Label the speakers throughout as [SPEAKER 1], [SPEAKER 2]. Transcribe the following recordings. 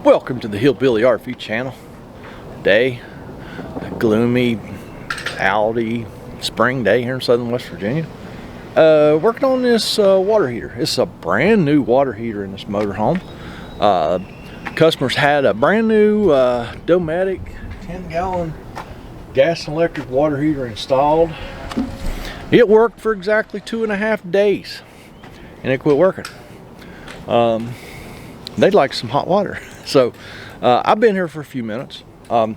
[SPEAKER 1] Welcome to the Hillbilly RV channel. Today, a gloomy, cloudy spring day here in southern West Virginia. Working on this water heater. It's a brand new water heater in this motorhome. Customers had a brand new Dometic 10-gallon gas and electric water heater installed. It worked for exactly 2.5 days and it quit working. They'd like some hot water. So I've been here for a few minutes. The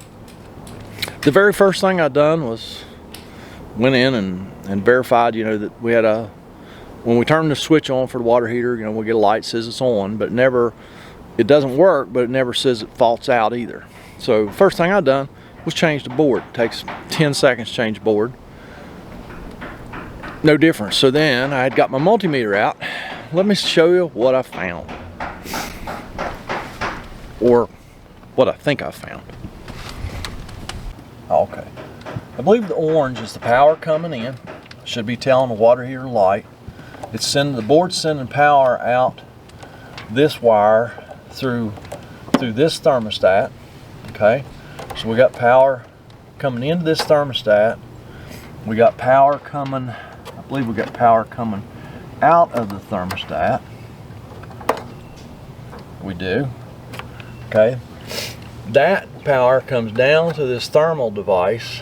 [SPEAKER 1] very first thing I done was went in and verified, that we had when we turn the switch on for the water heater, we get a light that says it's on, but it doesn't work, but it never says it faults out either. So first thing I done was change the board. It takes 10 seconds to change the board. No difference. So then I had got my multimeter out. Let me show you what I found. Or what I think I found. Okay. I believe the orange is the power coming in. Should be telling the water heater light. The board's sending power out this wire through this thermostat. Okay. So we got power coming into this thermostat. We got power coming, I believe we got power coming out of the thermostat. We do. Okay, that power comes down to this thermal device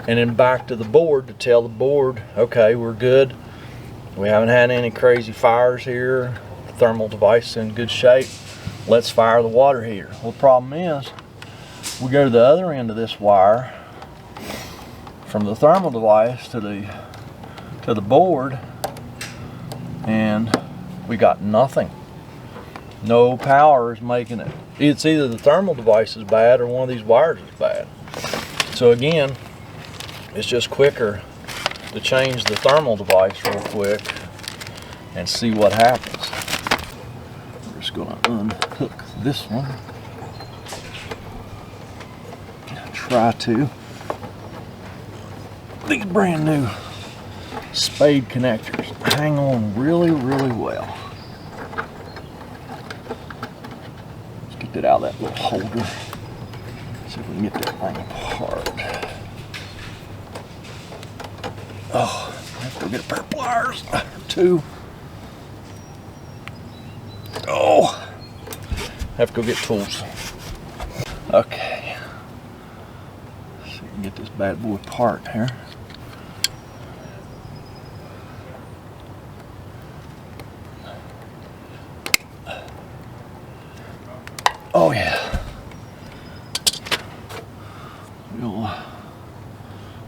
[SPEAKER 1] and then back to the board to tell the board, okay, we're good. We haven't had any crazy fires here. The thermal device is in good shape. Let's fire the water heater. Well, the problem is, we go to the other end of this wire from the thermal device to the board, and we got nothing. No power is making it. It's either the thermal device is bad or one of these wires is bad. So again, it's just quicker to change the thermal device real quick and see what happens. We're just going to unhook this one. Try to. These brand new spade connectors hang on really, really well. Get out of that little holder. See if we can get that thing apart. Oh, I have to go get a pair of pliers or two. Oh, I have to go get tools. Okay. See if we can get this bad boy apart here. Oh yeah, we'll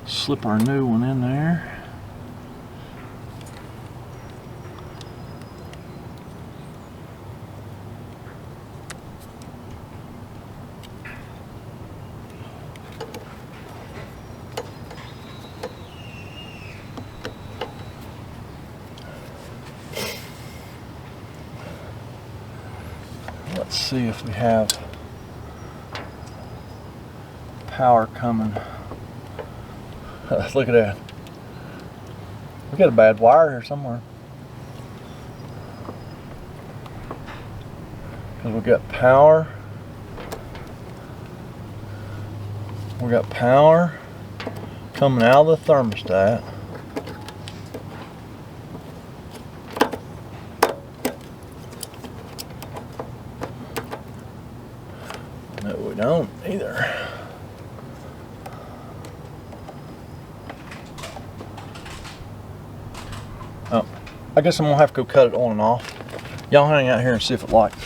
[SPEAKER 1] slip our new one in there. Let's see if we have power coming. Look at that. We got a bad wire here somewhere. Because we got power. We got power coming out of the thermostat. No, we don't either. Oh, I guess I'm gonna have to go cut it on and off. Y'all hang out here and see if it lights.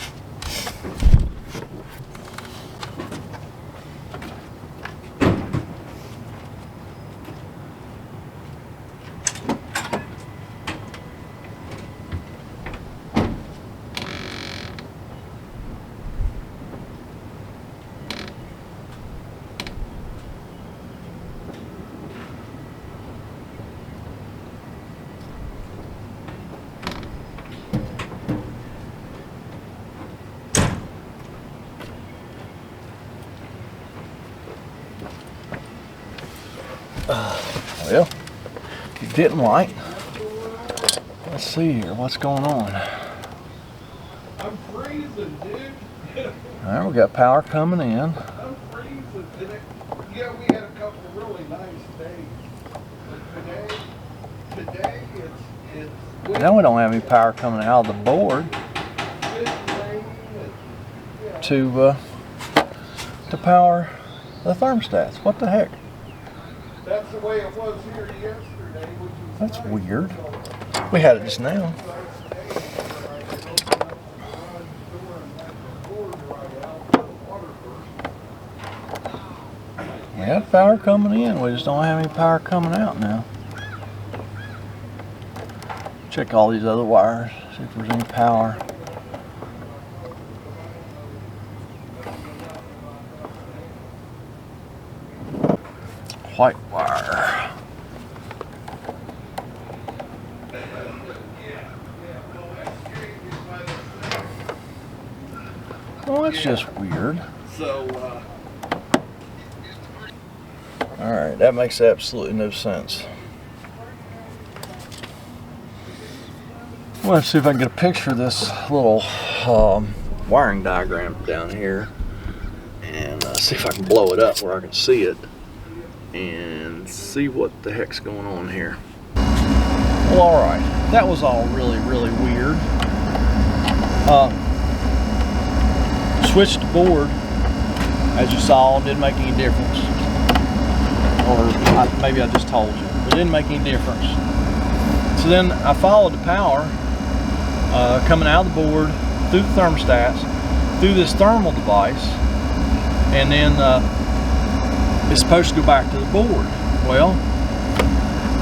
[SPEAKER 1] Well, it didn't light. Let's see here, what's going on?
[SPEAKER 2] I'm freezing, dude.
[SPEAKER 1] Alright, we got power coming in.
[SPEAKER 2] Yeah, we had a couple of really nice days. But today it's
[SPEAKER 1] Now we don't have any power coming out of the board to power the thermostats. What the heck?
[SPEAKER 2] That's the way it was here yesterday.
[SPEAKER 1] That's weird. We had it just now. We have power coming in. We just don't have any power coming out now. Check all these other wires, see if there's any power. White wire. Well, that's just weird. Alright, that makes absolutely no sense. Well, let's see if I can get a picture of this little wiring diagram down here and see if I can blow it up where I can see it and see what the heck's going on here. Well, alright, that was all really weird. Switched the board, as you saw, didn't make any difference. Or maybe I just told you, but it didn't make any difference. So then I followed the power coming out of the board, through the thermostats, through this thermal device, and then it's supposed to go back to the board. Well,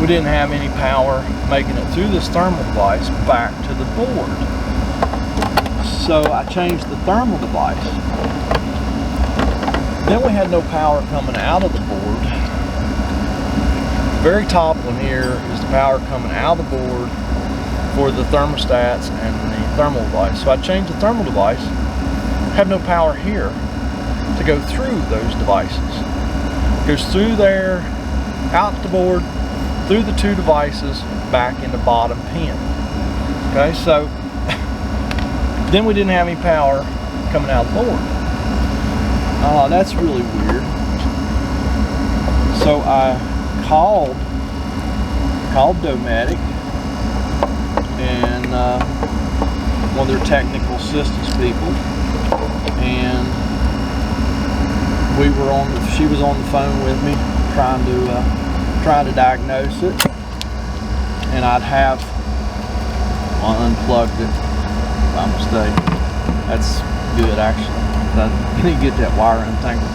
[SPEAKER 1] we didn't have any power making it through this thermal device back to the board. So I changed the thermal device. Then we had no power coming out of the board. The very top one here is the power coming out of the board for the thermostats and the thermal device. So I changed the thermal device, have no power here to go through those devices. It goes through there, out the board, through the two devices, back in the bottom pin. Okay, so then we didn't have any power coming out of the board. That's really weird. So I called Dometic and one of their technical assistance people, and she was on the phone with me trying to diagnose it, and I'd have unplugged it by mistake. That's good, actually. I need to get that wire untangled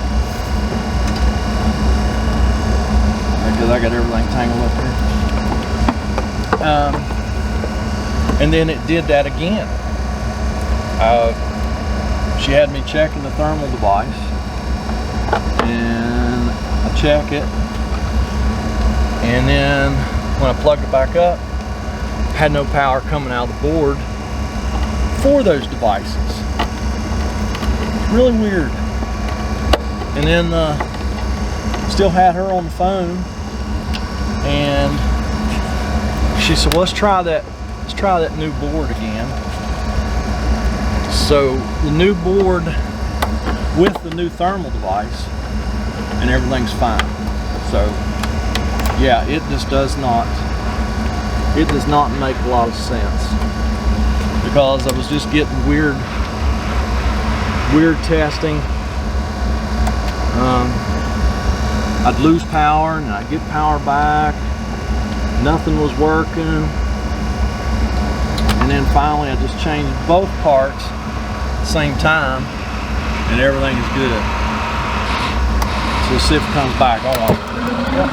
[SPEAKER 1] because I got everything tangled up here. And then it did that again. She had me checking the thermal device, and I check it, and then when I plugged it back up, had no power coming out of the board for those devices. Really weird. And then still had her on the phone, and she said, well, let's try that new board again. So the new board with the new thermal device, and everything's fine. So yeah, it just does not make a lot of sense, because I was just getting weird testing. I'd lose power and I'd get power back, nothing was working, and then finally I just changed both parts at the same time and everything is good. So let's see if it comes back. Hold on. Yep.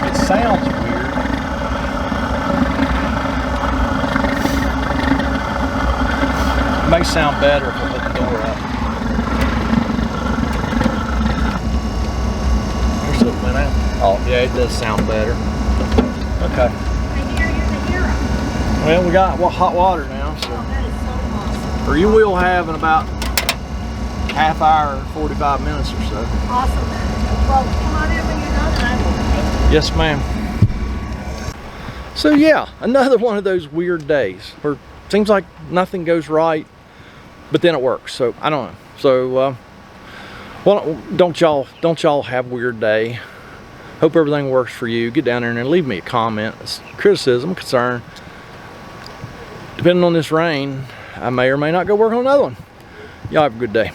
[SPEAKER 1] It sounds weird. It may sound better if I put the door up. Here's what went out. Oh, yeah, it does sound better. Okay.
[SPEAKER 3] I hear you're the hero.
[SPEAKER 1] Well, we got hot water now, so.
[SPEAKER 3] Oh, that is so awesome.
[SPEAKER 1] Or you will have in about half hour, 45 minutes or so.
[SPEAKER 3] Awesome. Well, come on in when you're done and I will.
[SPEAKER 1] Yes, ma'am. So yeah, another one of those weird days where it seems like nothing goes right, but then it works. So I don't know. So well, don't y'all have a weird day. Hope everything works for you. Get down there and leave me a comment, criticism, concern. Depending on this rain, I may or may not go work on another one. Y'all have a good day.